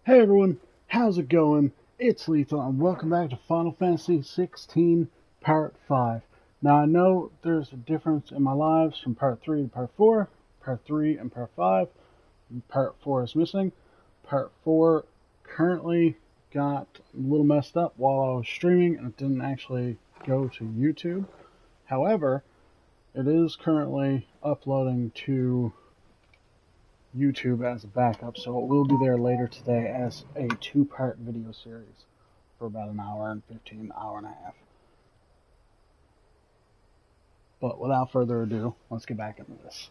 Hey everyone, how's it going? It's Lethal and welcome back to Final Fantasy 16 Part 5. Now I know there's a difference in my lives from Part 3 to Part 4, Part 3 and Part 5, and Part 4 is missing. Part 4 currently got a little messed up while I was streaming and it didn't actually go to YouTube. However, it is currently uploading to YouTube as a backup, so it will be there later today as a two-part video series for about an hour and 15, hour and a half. But without further ado, let's get back into this.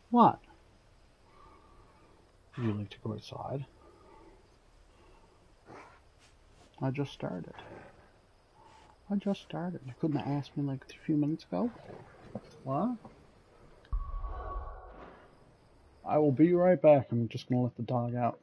What? Would you like to go outside? I just started. You couldn't have asked me like a few minutes ago? What? I will be right back. I'm just gonna let the dog out.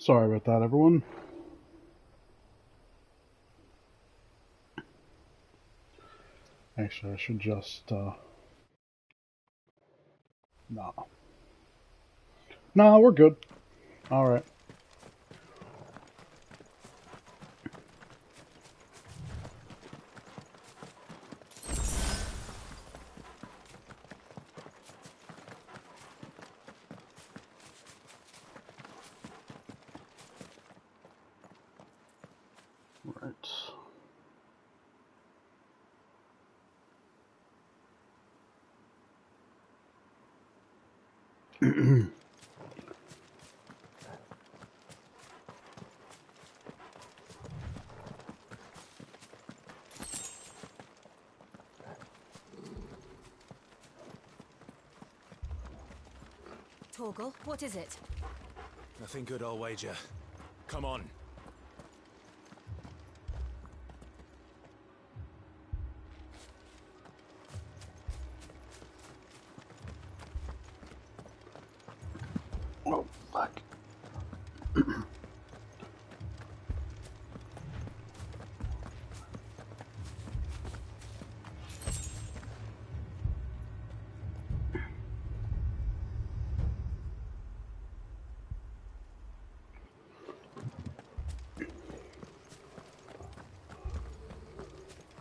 Sorry about that, everyone. Actually, I should just, no. No, we're good. Alright. Right. Torgal, what is it? Nothing good, I'll wager. Come on. Oh, fuck.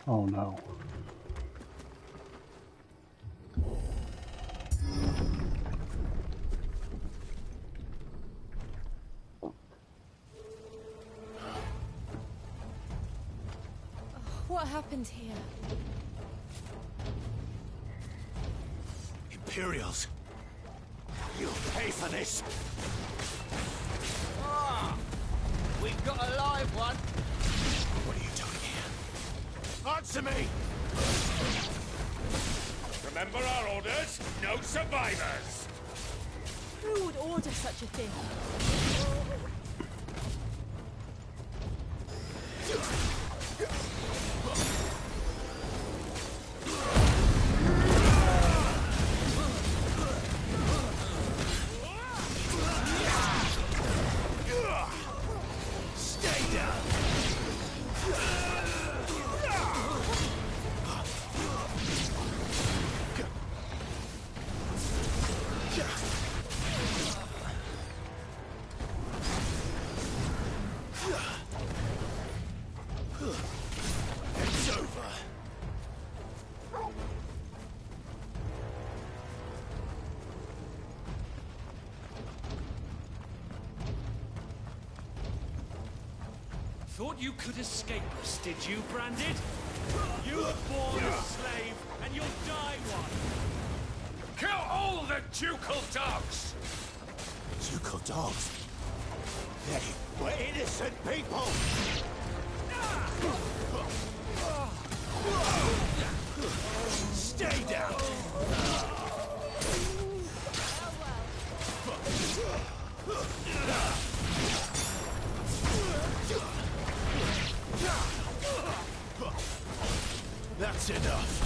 Oh no. What happened here? Imperials! You'll pay for this! We've got a live one. What are you doing here? Answer me! Remember our orders? No survivors! Who would order such a thing? Stay down! It's over. Thought you could escape us, did you, Branded? You were born a slave, and you'll die one. Kill all the ducal dogs! Ducal dogs? They were innocent people! Stay down! That's enough!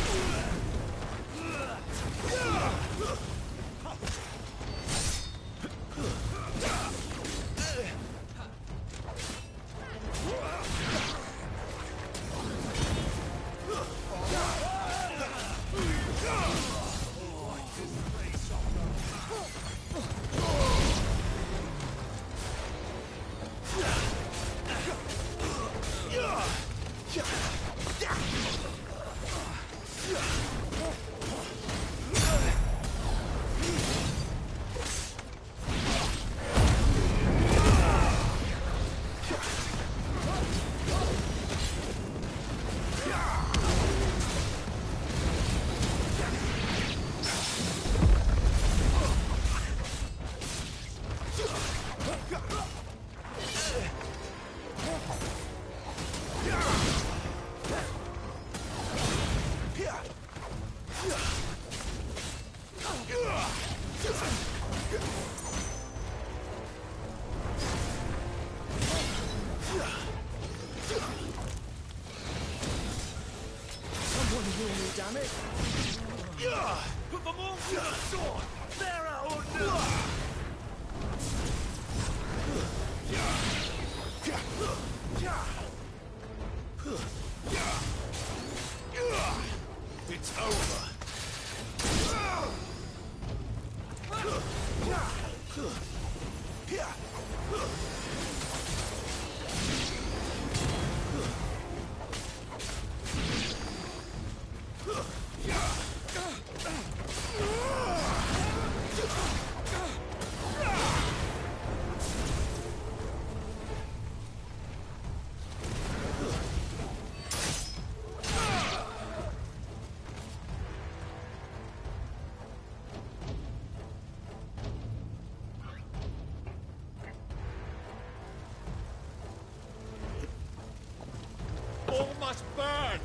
All must burn!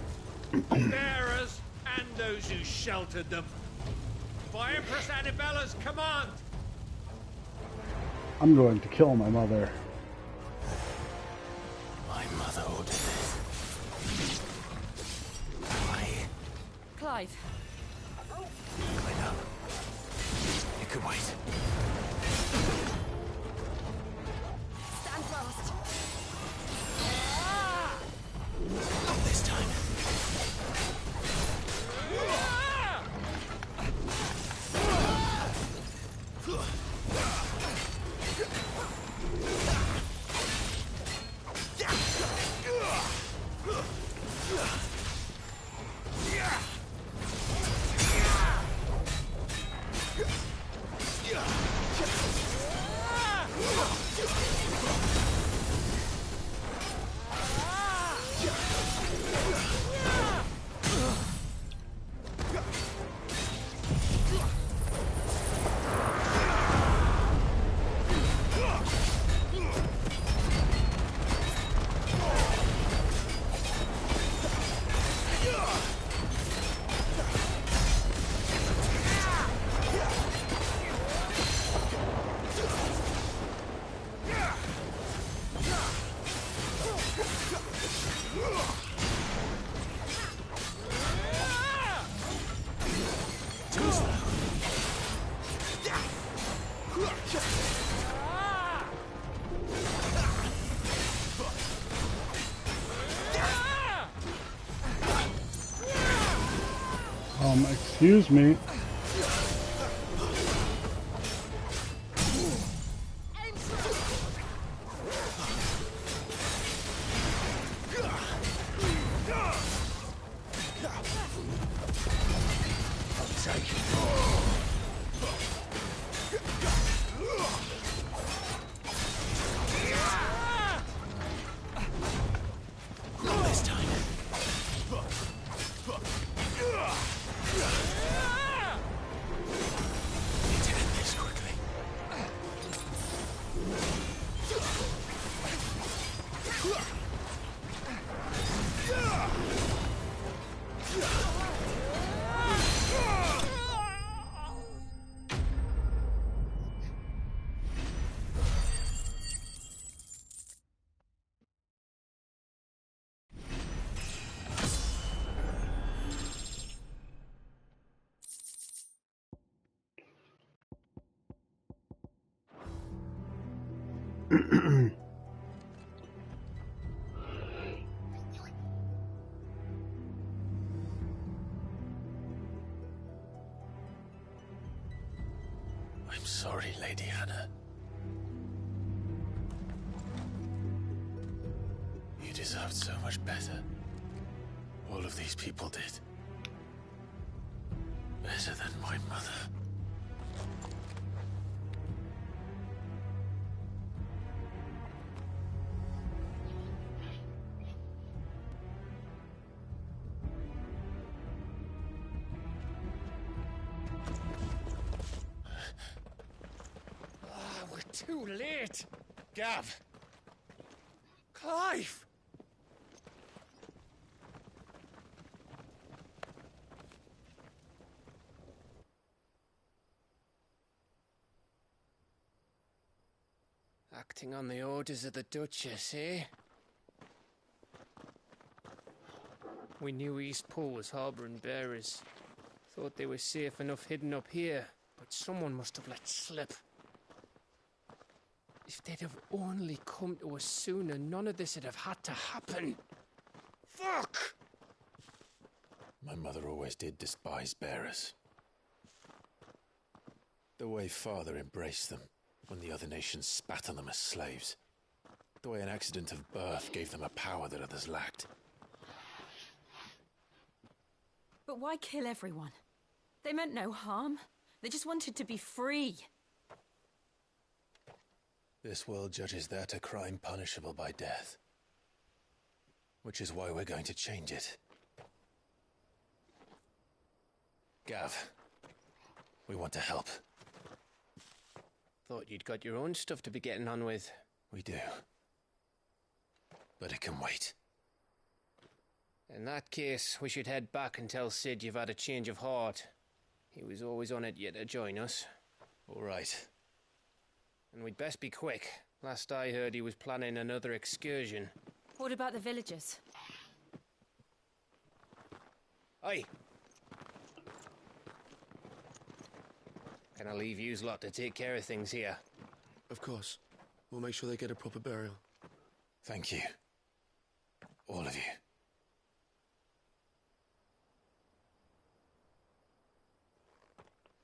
Bearers and those who sheltered them. By Empress Annibella's command! I'm going to kill my mother. My mother ordered this. Why? Clive, I know. It could wait. stand fast. Not this time. Excuse me. I'm sorry, Lady Hannah. You deserved so much better. All of these people did. Better than my mother. We're too late! Gav! Clive! Acting on the orders of the Duchess, eh? We knew Eastpool was harbouring bearers. Thought they were safe enough hidden up here, but someone must have let slip. If they'd have only come to us sooner, none of this would have had to happen. Fuck! My mother always did despise bearers. The way Father embraced them, when the other nations spat on them as slaves. The way an accident of birth gave them a power that others lacked. But why kill everyone? They meant no harm. They just wanted to be free. This world judges that a crime punishable by death. Which is why we're going to change it. Gav, we want to help. Thought you'd got your own stuff to be getting on with. We do. But it can wait. In that case, we should head back and tell Sid you've had a change of heart. He was always on it yet to join us. All right. And we'd best be quick. Last I heard, he was planning another excursion. What about the villagers? Aye. Can I leave yous lot to take care of things here? Of course. We'll make sure they get a proper burial. Thank you. All of you.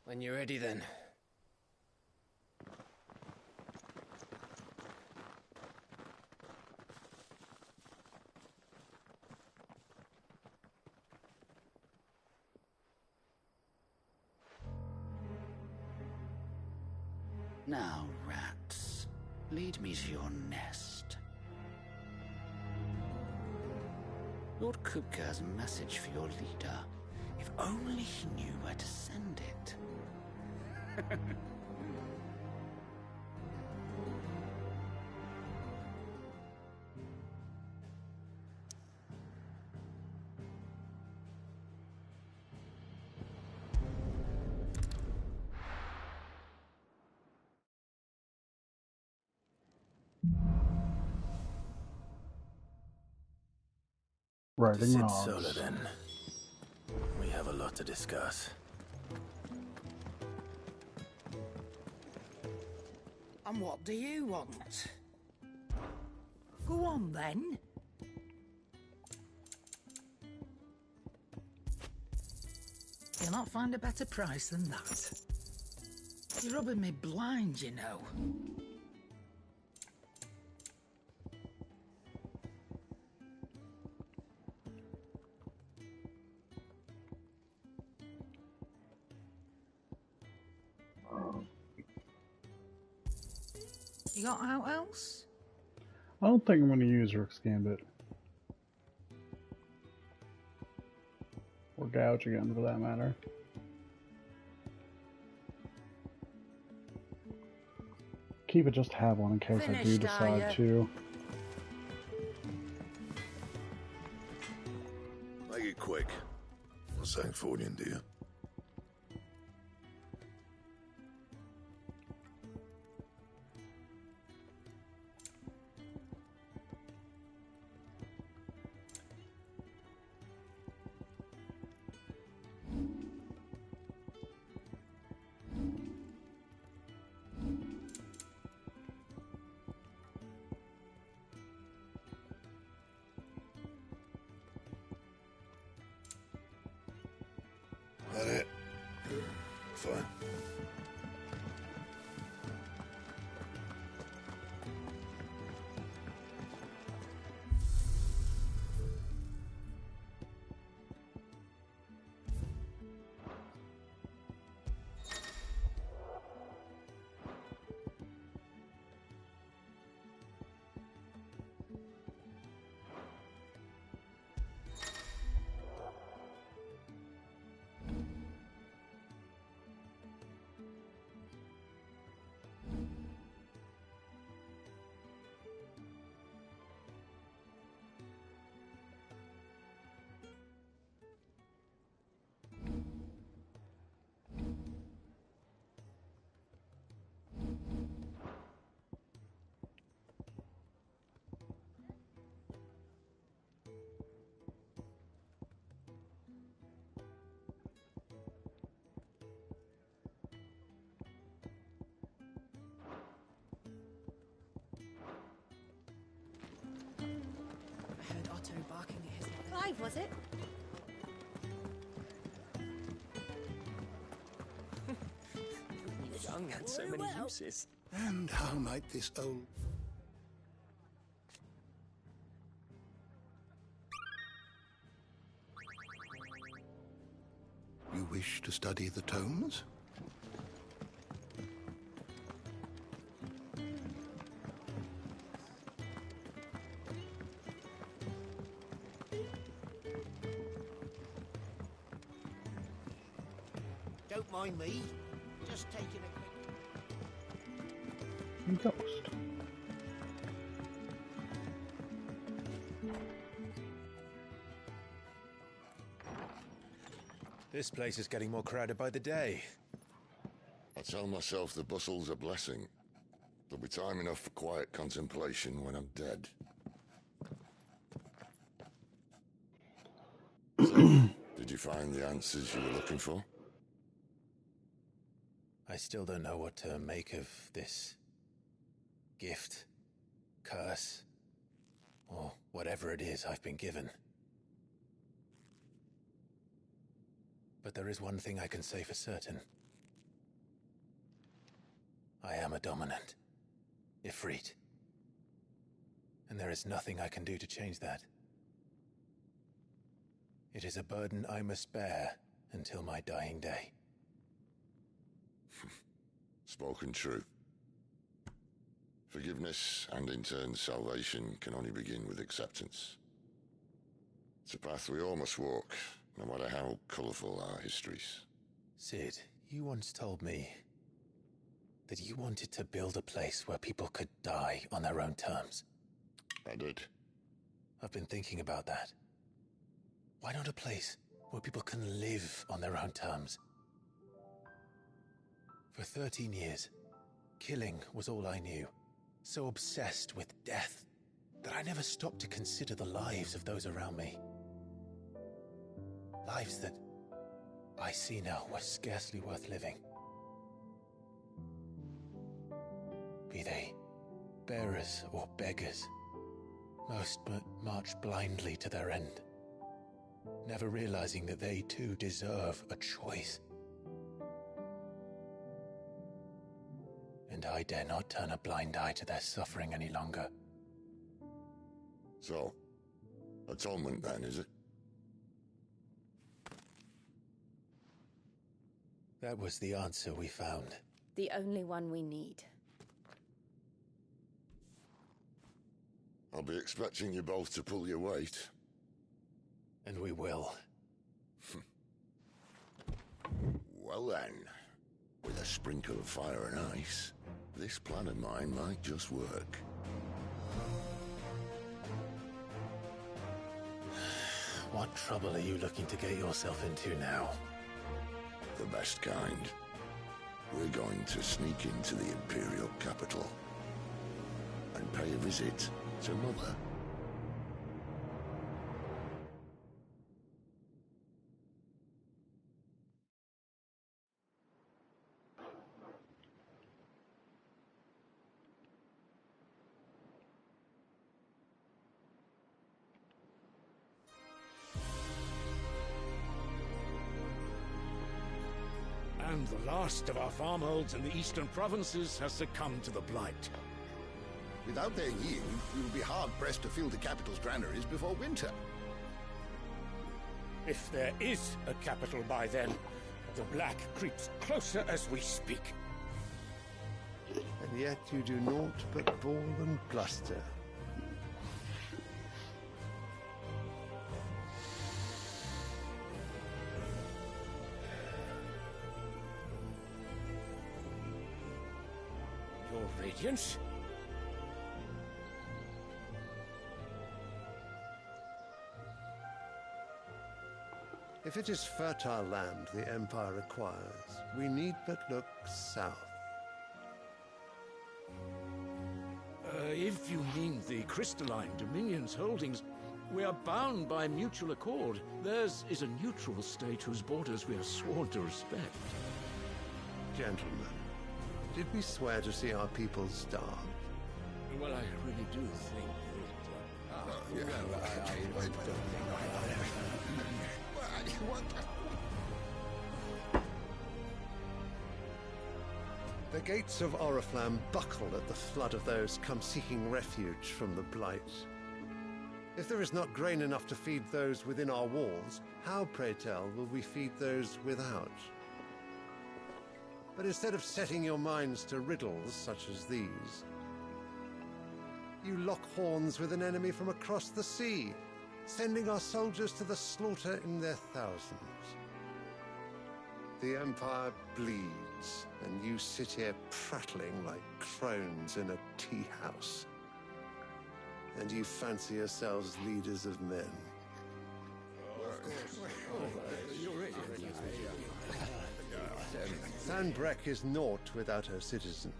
When you're ready, then. Now, rats, lead me to your nest. Lord Kupka has a message for your leader. If only he knew where to send it. Writing Sid logs. Solar, then. We have a lot to discuss. And what do you want? Go on, then. You'll not find a better price than that. You're rubbing me blind, you know. You got out else? I don't think I'm going to use Rook's Gambit. Or Gouge again, for that matter. Keep it just to have one in case I do Finished, are decide ya? to. Make it quick. Not saying Fordian, do you? That it? Fine. I heard Otto barking at his mother. Clive, was it? Young had so many uses. And how might this old... You wish to study the tomes? Don't mind me. Just taking a quick... Ghost. This place is getting more crowded by the day. I tell myself the bustle's a blessing. There'll be time enough for quiet contemplation when I'm dead. So, did you find the answers you were looking for? I still don't know what to make of this gift, curse, or whatever it is I've been given. But there is one thing I can say for certain. I am a dominant, Ifrit. And there is nothing I can do to change that. It is a burden I must bear until my dying day. Spoken true. Forgiveness, and in turn salvation, can only begin with acceptance. It's a path we all must walk, no matter how colourful our histories. Sid, you once told me that you wanted to build a place where people could die on their own terms. I did. I've been thinking about that. Why not a place where people can live on their own terms? For 13 years, killing was all I knew. So obsessed with death that I never stopped to consider the lives of those around me. Lives that I see now were scarcely worth living. Be they bearers or beggars, most but march blindly to their end, never realizing that they too deserve a choice. And I dare not turn a blind eye to their suffering any longer. So, atonement then, is it? That was the answer we found. The only one we need. I'll be expecting you both to pull your weight. And we will. Well then, with a sprinkle of fire and ice, this plan of mine might just work. What trouble are you looking to get yourself into now? The best kind. We're going to sneak into the Imperial capital and pay a visit to Mother. And the last of our farmholds in the eastern provinces has succumbed to the blight. Without their yield, we will be hard-pressed to fill the capital's granaries before winter. If there is a capital by then, the black creeps closer as we speak. And yet you do naught but bawl and bluster. Your Radiance? If it is fertile land the Empire requires, we need but look south. If you mean the crystalline Dominion's holdings, we are bound by mutual accord. Theirs is a neutral state whose borders we are sworn to respect. Gentlemen, did we swear to see our people starve? Well, I really do think that... The gates of Oriflamme buckle at the flood of those come seeking refuge from the Blight. If there is not grain enough to feed those within our walls, how, pray tell, will we feed those without? But instead of setting your minds to riddles such as these, you lock horns with an enemy from across the sea, sending our soldiers to the slaughter in their thousands. The Empire bleeds, and you sit here prattling like crones in a tea house. And you fancy yourselves leaders of men. Sanbreque is naught without her citizens.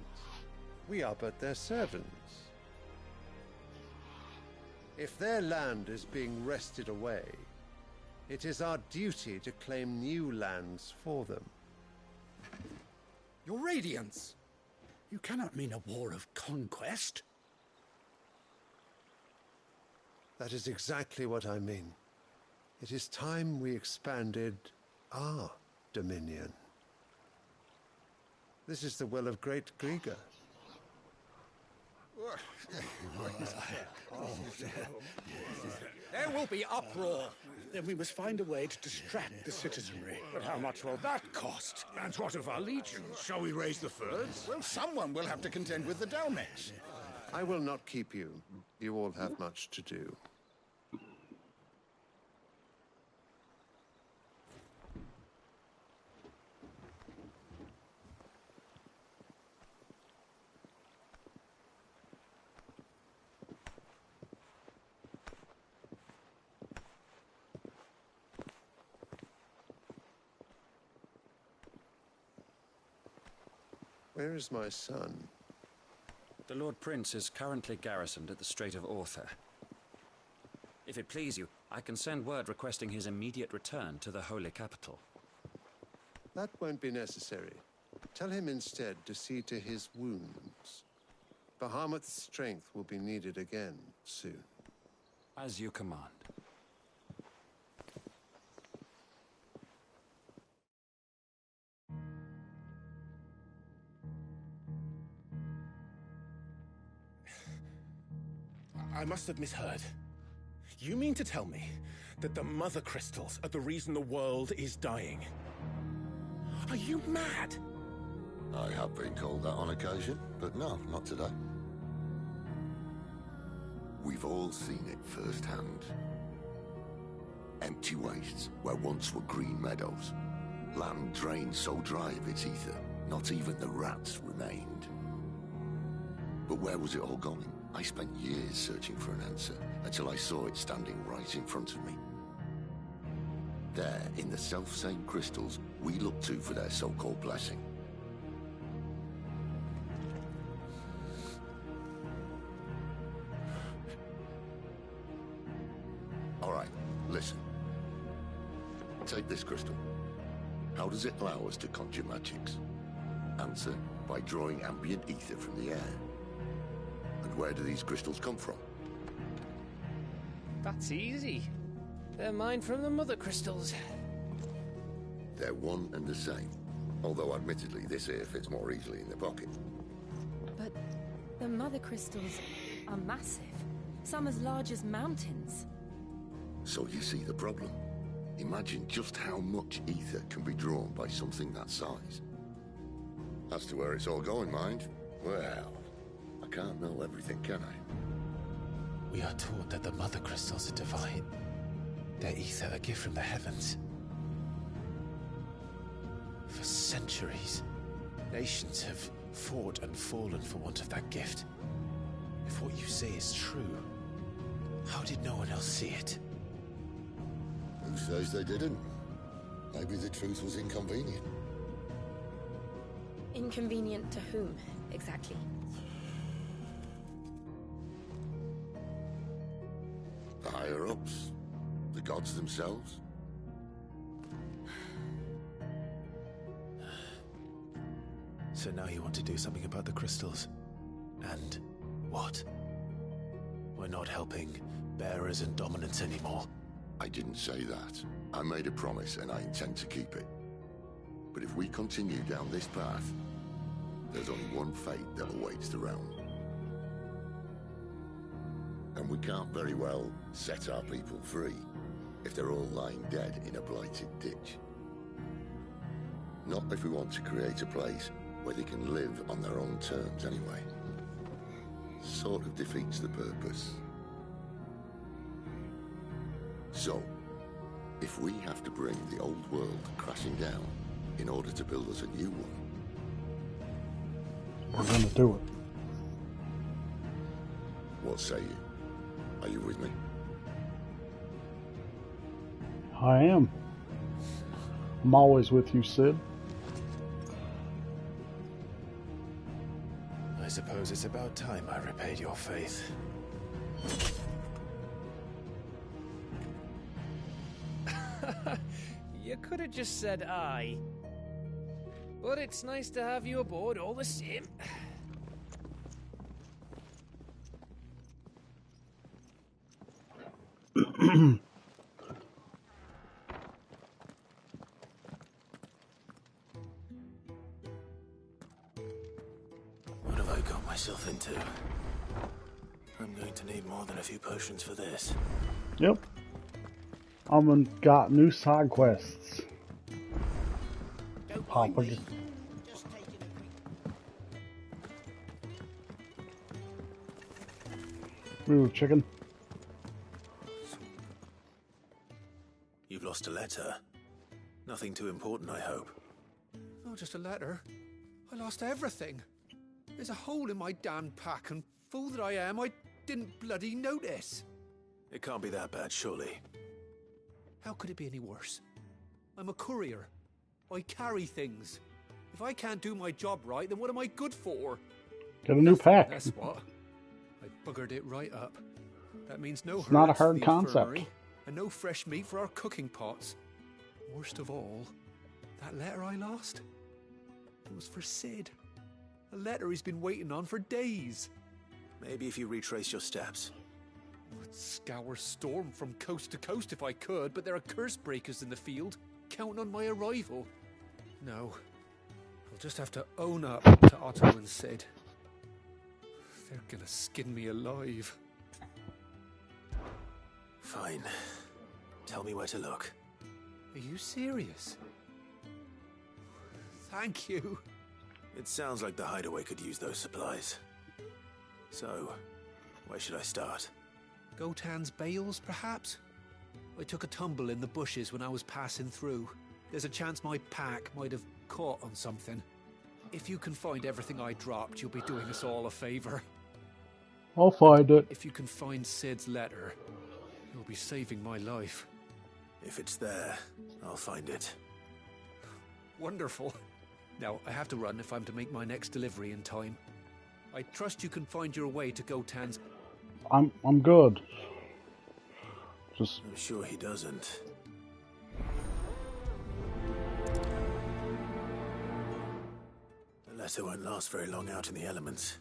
We are but their servants. If their land is being wrested away, it is our duty to claim new lands for them. Your Radiance! You cannot mean a war of conquest. That is exactly what I mean. It is time we expanded our dominion. This is the will of great Griga. There will be uproar. Then we must find a way to distract the citizenry. But how much will that cost? And what of our legions? Shall we raise the furs? Well, someone will have to contend with the Dalmex. I will not keep you. You all have much to do. Where is my son? The Lord Prince is currently garrisoned at the Strait of Orther. If it please you, I can send word requesting his immediate return to the Holy Capital. That won't be necessary. Tell him instead to see to his wounds. Bahamut's strength will be needed again soon. As you command. I must have misheard. You mean to tell me that the Mother Crystals are the reason the world is dying? Are you mad? I have been called that on occasion, but no, not today. We've all seen it firsthand. Empty wastes where once were green meadows. Land drained so dry of its ether, not even the rats remained. But where was it all going? I spent years searching for an answer, until I saw it standing right in front of me. There, in the self-same crystals we look to for their so-called blessing. All right, listen. Take this crystal. How does it allow us to conjure magics? Answer, by drawing ambient ether from the air. And where do these crystals come from? That's easy. They're mine from the Mother Crystals. They're one and the same. Although admittedly this here fits more easily in the pocket. But the Mother Crystals are massive. Some as large as mountains. So you see the problem. Imagine just how much ether can be drawn by something that size. As to where it's all going, mind, well, I can't know everything, can I? We are taught that the Mother Crystals are divine. Their ether a gift from the heavens. For centuries, nations have fought and fallen for want of that gift. If what you say is true, how did no one else see it? Who says they didn't? Maybe the truth was inconvenient. Inconvenient to whom, exactly? The higher-ups? The gods themselves? So now you want to do something about the crystals? And what? We're not helping bearers and dominants anymore. I didn't say that. I made a promise and I intend to keep it. But if we continue down this path, there's only one fate that awaits the realm. And we can't very well set our people free if they're all lying dead in a blighted ditch. Not if we want to create a place where they can live on their own terms anyway. Sort of defeats the purpose. So, if we have to bring the old world crashing down in order to build us a new one, we're gonna do it. What say you? Are you with me? I am. I'm always with you, Sid. I suppose it's about time I repaid your faith. You could have just said aye. But it's nice to have you aboard all the same. What have I got myself into? I'm going to need more than a few potions for this. Yep. Got new side quests. Papa. Ooh, chicken. You've lost a letter. Nothing too important, I hope. Not just a letter. I lost everything. There's a hole in my damn pack, and fool that I am, I didn't bloody notice. It can't be that bad, surely. How could it be any worse? I'm a courier. I carry things. If I can't do my job right, then what am I good for? Get a new pack. That's what. I buggered it right up. That means no It's not a herds for hard the concept. infirmary, and no fresh meat for our cooking pots. Worst of all, that letter I lost, it was for Sid. A letter he's been waiting on for days. Maybe if you retrace your steps. I'd scour Storm from coast to coast if I could, but there are curse breakers in the field, counting on my arrival. No, I'll just have to own up to Otto and Sid. They're gonna skin me alive. Fine. Tell me where to look. Are you serious? Thank you. It sounds like the hideaway could use those supplies. So, where should I start? Gotan's bales, perhaps? I took a tumble in the bushes when I was passing through. There's a chance my pack might have caught on something. If you can find everything I dropped, you'll be doing us all a favor. I'll find it. If you can find Sid's letter, you'll be saving my life. If it's there, I'll find it. Wonderful. Now, I have to run if I'm to make my next delivery in time. I trust you can find your way to Gotan's... I'm good. Just... I'm sure he doesn't. The letter won't last very long out in the elements.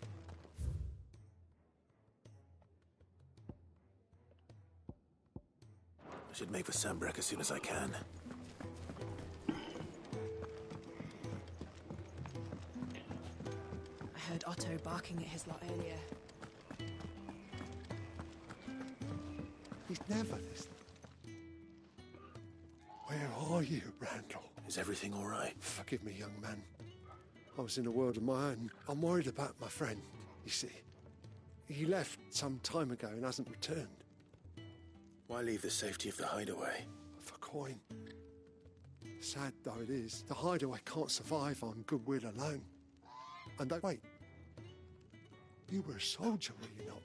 I should make for Sambrek as soon as I can. I heard Otto barking at his lot earlier. He's never listening. Where are you, Randall? Is everything all right? Forgive me, young man. I was in a world of my own. I'm worried about my friend, you see. He left some time ago and hasn't returned. Why leave the safety of the hideaway? For coin. Sad though it is, the hideaway can't survive on goodwill alone. And wait, you were a soldier, were you not?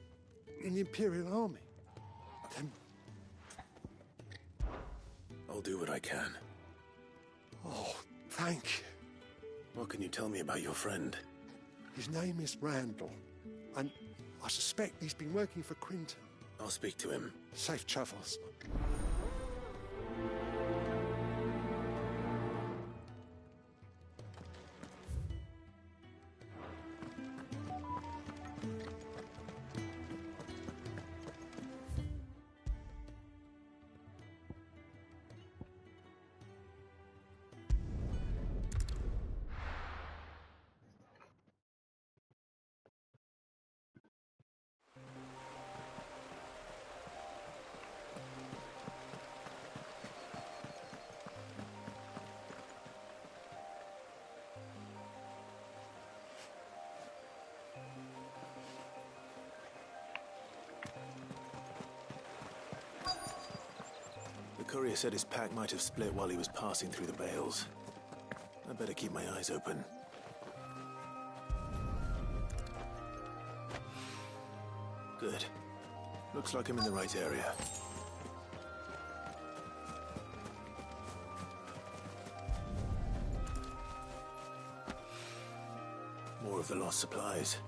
In the Imperial Army? Then... I'll do what I can. Oh, thank you. What can you tell me about your friend? His name is Randall, and I suspect he's been working for Quinton. I'll speak to him. Safe travels. courier said his pack might have split while he was passing through the bales. I better keep my eyes open. Good. Looks like I'm in the right area. More of the lost supplies.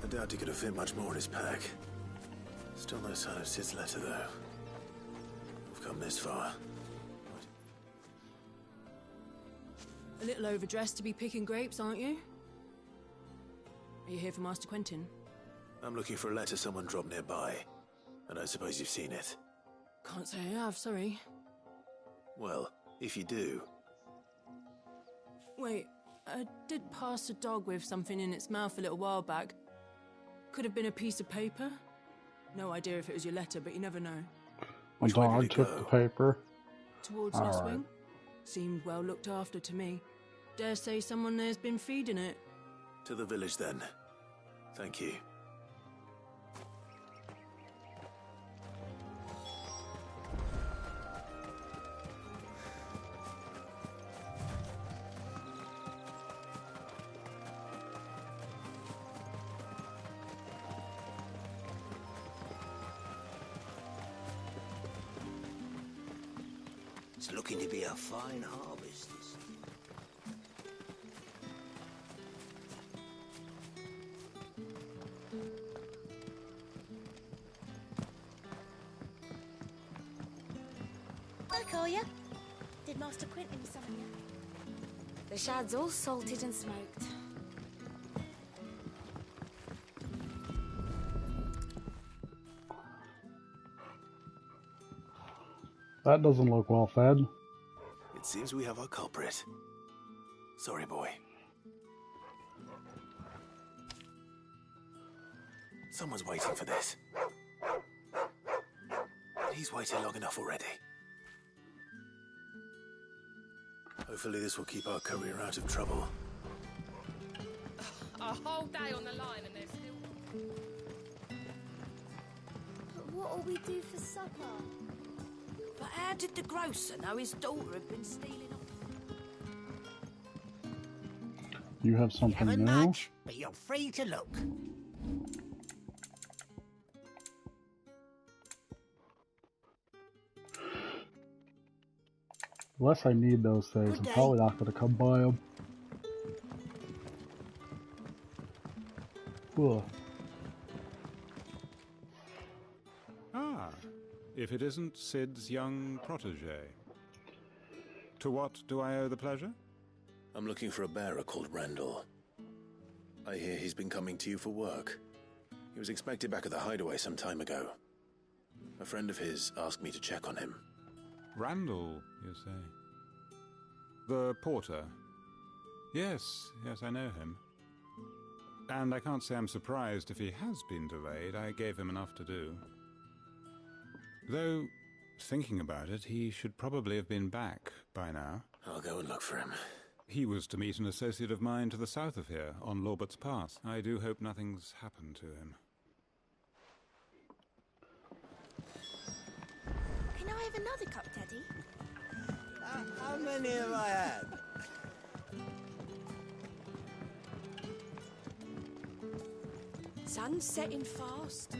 I doubt he could have fit much more in his pack. Still no sign of Sid's letter, though. We've come this far. A little overdressed to be picking grapes, aren't you? Are you here for Master Quentin? I'm looking for a letter someone dropped nearby. I don't suppose you've seen it. Can't say I have, sorry. Well, if you do... Wait, I did pass a dog with something in its mouth a little while back. Could have been a piece of paper. No idea if it was your letter, but you never know. My dog took the paper. Towards Nestwing? Seemed well looked after to me. Dare say someone there's been feeding it. To the village, then. Thank you. It's looking to be a fine harvest. Hi, Collier. Did Master Quentin summon you? The shad's all salted and smoked. That doesn't look well fed. It seems we have our culprit. Sorry, boy. Someone's waiting for this. He's waited long enough already. Hopefully this will keep our courier out of trouble. A whole day on the line and they're still... But what'll we do for supper? But how did the grocer know his daughter had been stealing off? You have something Haven't new? much, but you're free to look. Unless I need those things, I'm probably not going to come buy them. Ugh. Ah, if it isn't Sid's young protege. To what do I owe the pleasure? I'm looking for a bearer called Randall. I hear he's been coming to you for work. He was expected back at the hideaway some time ago. A friend of his asked me to check on him. Randall, you say? The porter? Yes, I know him. And I can't say I'm surprised if he has been delayed. I gave him enough to do. Though, thinking about it, he should probably have been back by now. I'll go and look for him. He was to meet an associate of mine to the south of here, on Lorbert's Pass. I do hope nothing's happened to him. Can I have another cup, Daddy? How many have I had? Sun's setting fast.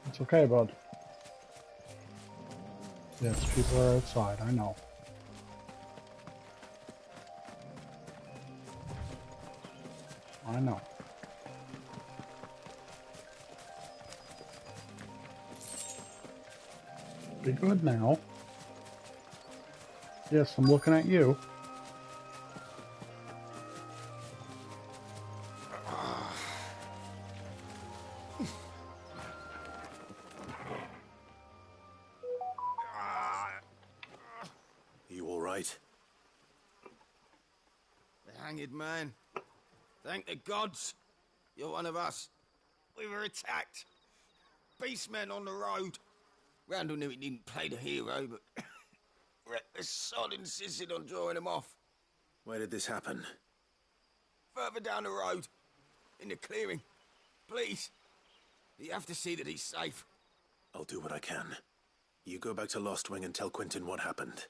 It's okay, bud. Yes, people are outside, I know. I know. Be good now. Yes, I'm looking at you. You all right? The hanged man. Thank the gods. You're one of us. We were attacked. Beastmen on the road. Randall knew he didn't play the hero, but the sod insisted on drawing him off. Where did this happen? Further down the road. In the clearing. Please. You have to see that he's safe. I'll do what I can. You go back to Lost Wing and tell Quentin what happened.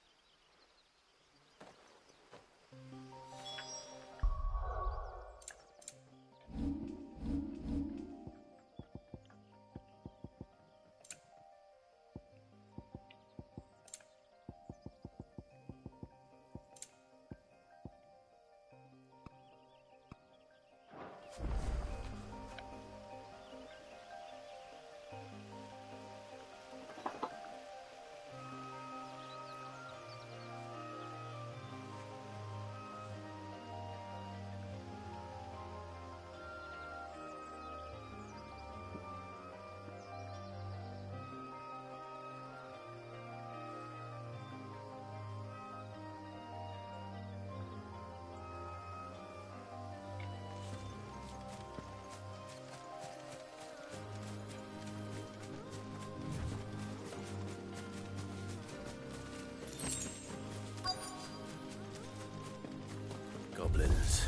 Goblins.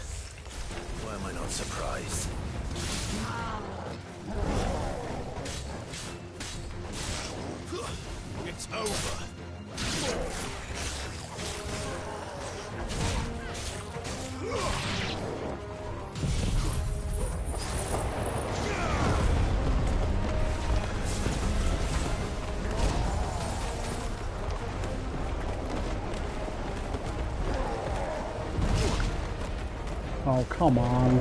Why am I not surprised? It's over. Oh, come on.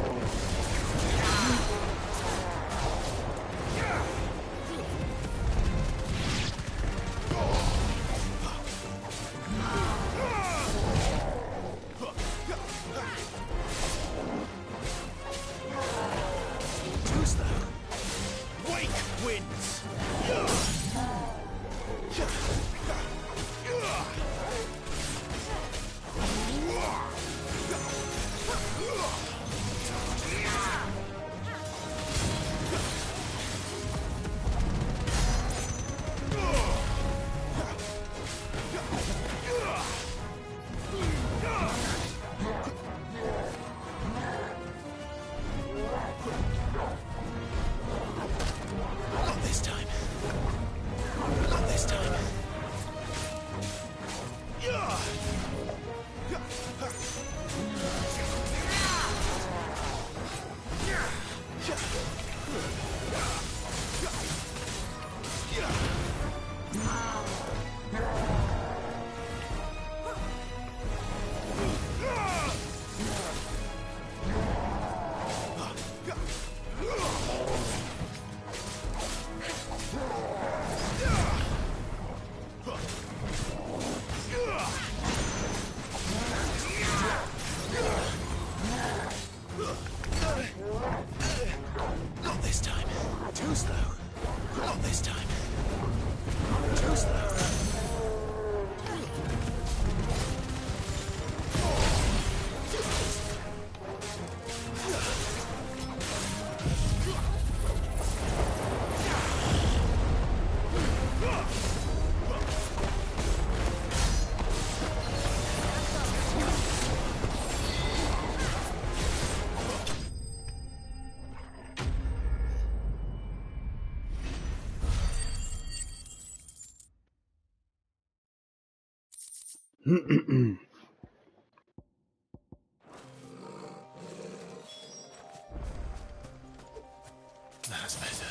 That's better.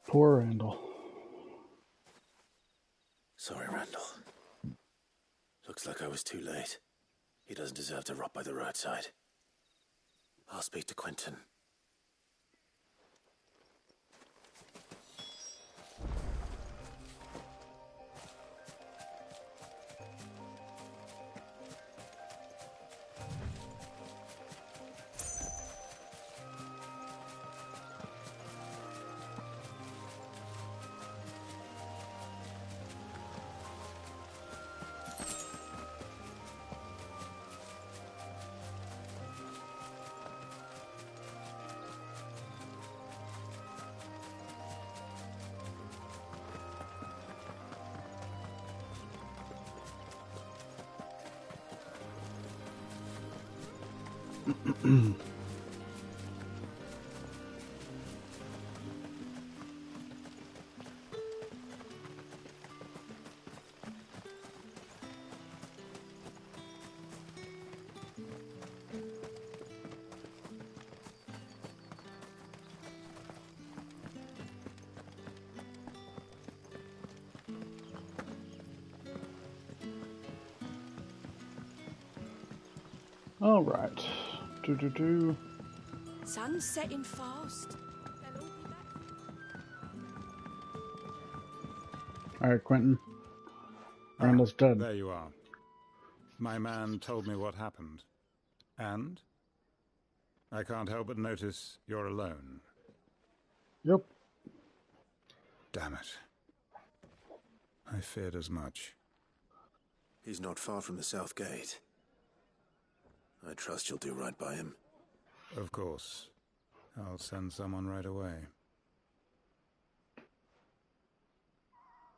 Poor Randall. Sorry, Randall. Looks like I was too late. He doesn't deserve to rot by the roadside. I'll speak to Quentin. All right. Sun's setting fast. All right, Quentin. Randall's dead. There you are. My man told me what happened. And? I can't help but notice you're alone. Yep. Damn it. I feared as much. He's not far from the South Gate. I trust you'll do right by him. Of course. I'll send someone right away.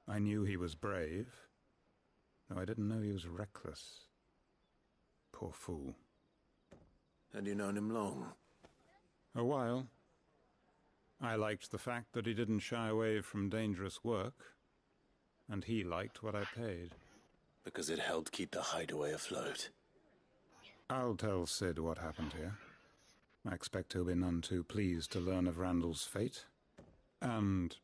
I knew he was brave, though I didn't know he was reckless. Poor fool. And you known him long? A while. I liked the fact that he didn't shy away from dangerous work, and he liked what I paid. Because it helped keep the hideaway afloat. I'll tell Sid what happened here. I expect he'll be none too pleased to learn of Randall's fate. And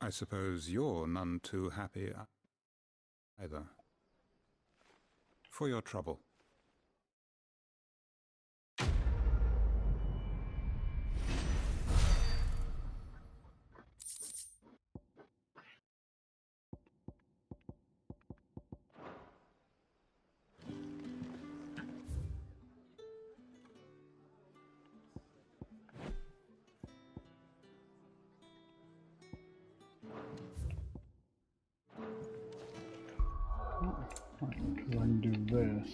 I suppose you're none too happy either. For your trouble. Right, because I can do this.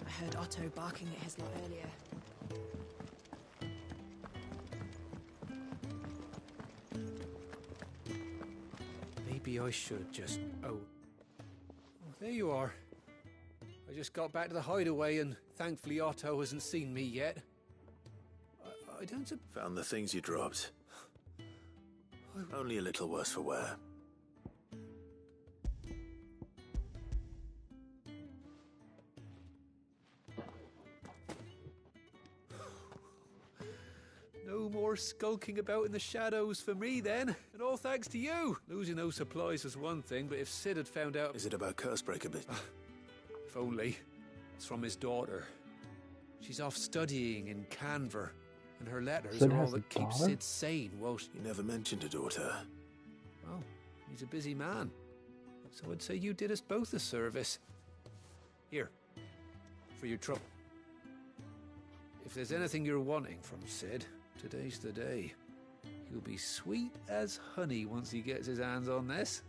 I heard Otto barking at his lot earlier. Maybe I should just... Oh, there you are. I just got back to the hideaway and thankfully Otto hasn't seen me yet. I don't... Found the things you dropped. Only a little worse for wear. No more skulking about in the shadows for me then, and all thanks to you. Losing those supplies was one thing, but if Sid had found out... Is it about Cursebreaker bit? If only. It's from his daughter. She's off studying in Canver, and her letters Sid are all has a that keep daughter? Sid sane whilst... You never mentioned a daughter. Well, he's a busy man. So I'd say you did us both a service. Here, for your trouble. If there's anything you're wanting from Sid, today's the day. He'll be sweet as honey once he gets his hands on this.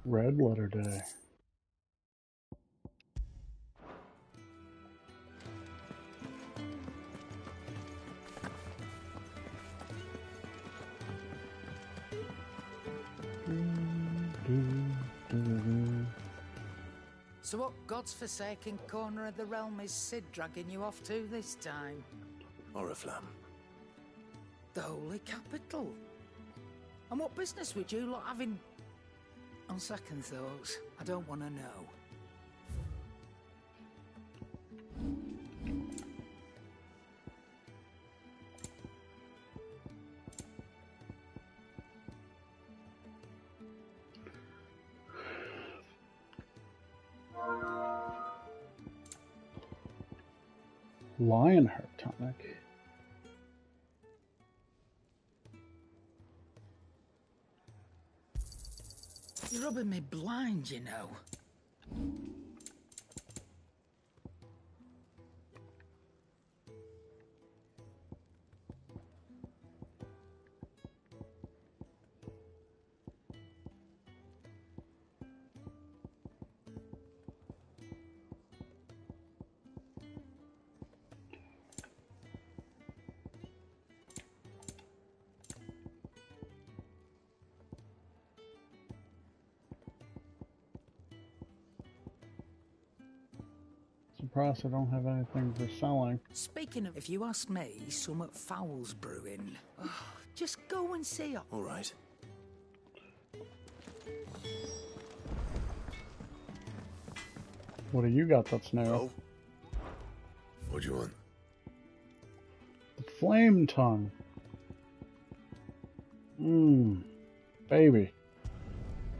Red letter day. So what God's forsaken corner of the realm is Sid dragging you off to this time? Oriflamme. The Holy Capital. And what business would you lot having... On second thoughts, I don't want to know. Lionheart tonic. You're rubbing me blind, you know. price. I don't have anything for selling. Speaking of, if you ask me, some foul's brewing. Just go and see her. All right. What do you got that's new? Oh. What do you want? The flame tongue. Baby.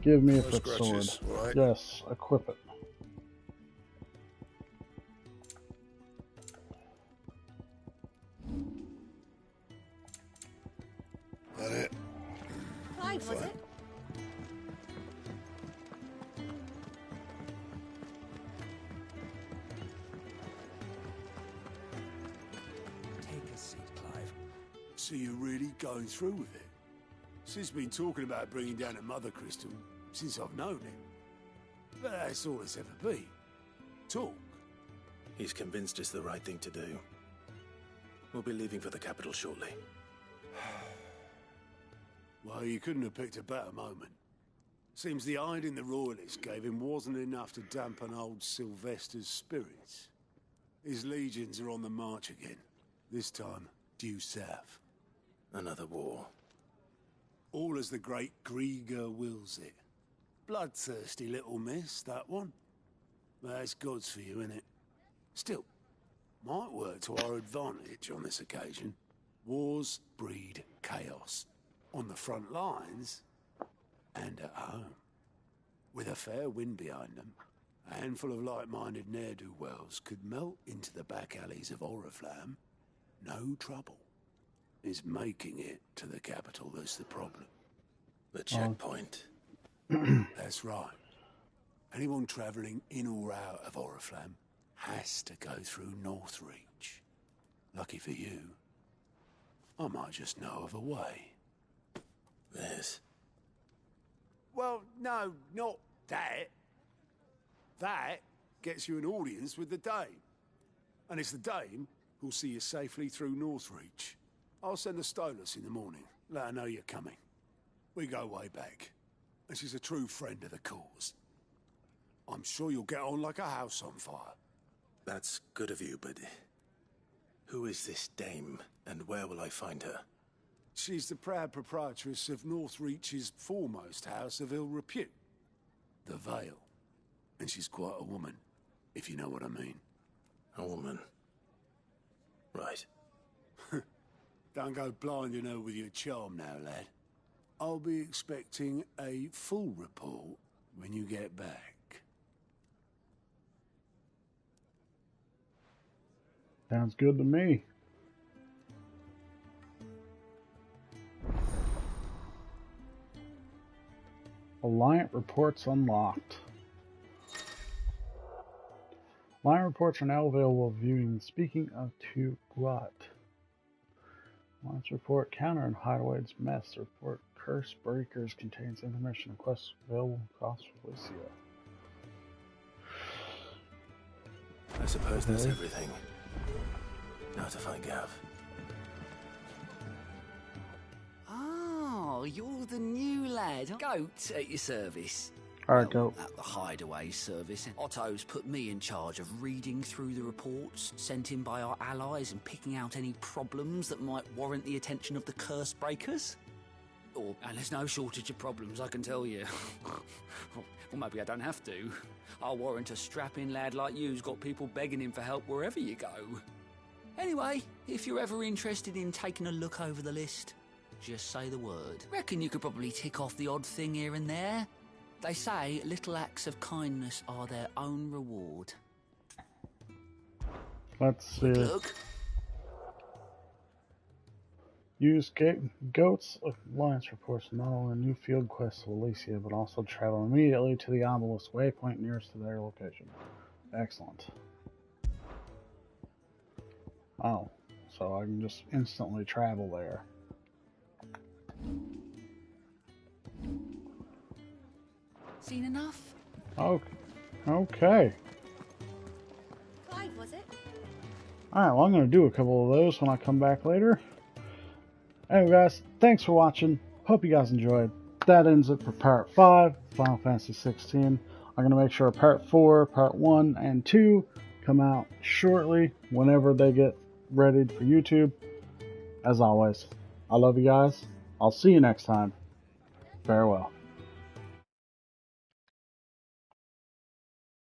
Give me a No foot sword. scratches, right? Yes, equip it. That it? Clive, was it? Take a seat, Clive. So you're really going through with it? Sid's been talking about bringing down a mother crystal since I've known him. But that's all it's ever been. Talk. He's convinced it's the right thing to do. We'll be leaving for the capital shortly. Well, you couldn't have picked a better moment. Seems the hiding the royalists gave him wasn't enough to dampen old Sylvester's spirits. His legions are on the march again. This time, due south. Another war. All as the great Grieger wills it. Bloodthirsty little miss, that one. That's God's for you, innit? Still, might work to our advantage on this occasion. Wars breed chaos. On the front lines, and at home. With a fair wind behind them, a handful of like-minded ne'er-do-wells could melt into the back alleys of Oriflamme. No trouble. Is making it to the capital that's the problem. The checkpoint. That's right. Anyone travelling in or out of Oriflamme has to go through Northreach. Lucky for you, I might just know of a way. This? Well, no, not that. That gets you an audience with the Dame. And it's the Dame who'll see you safely through Northreach. I'll send a Stolas in the morning. Let her know you're coming. We go way back. And she's a true friend of the cause. I'm sure you'll get on like a house on fire. That's good of you, but... who is this Dame, and where will I find her? She's the proud proprietress of Northreach's foremost house of ill repute. The Vale. And she's quite a woman, if you know what I mean. A woman. Right. Don't go blinding her with your charm now, lad. I'll be expecting a full report when you get back. Sounds good to me. Alliant reports unlocked. Alliant reports are now available viewing. Speaking of to Grot. Alliance report counter and hideaways mess. Report curse breakers contains information and quests available across Felicia. I suppose that's everything. Now to find Gav. Oh, you're the new lad. Goat at your service. Alright, go. At the hideaway service. Otto's put me in charge of reading through the reports sent in by our allies and picking out any problems that might warrant the attention of the curse breakers. And there's no shortage of problems, I can tell you. Well, maybe I don't have to. I'll warrant a strapping lad like you's got people begging him for help wherever you go. Anyway, if you're ever interested in taking a look over the list, just say the word. Reckon you could probably tick off the odd thing here and there. They say little acts of kindness are their own reward. Let's see. Look. Use Goat's Alliance reports not only new field quests to Alicia, but also travel immediately to the obelisk waypoint nearest to their location. Excellent. Oh, so I can just instantly travel there. Seen enough? Okay. Clive, was it? Alright, well I'm going to do a couple of those when I come back later. Anyway guys, thanks for watching. Hope you guys enjoyed. That ends it for Part 5, Final Fantasy 16. I'm going to make sure Part 4, Part 1, and 2 come out shortly whenever they get ready for YouTube. As always, I love you guys. I'll see you next time. Farewell.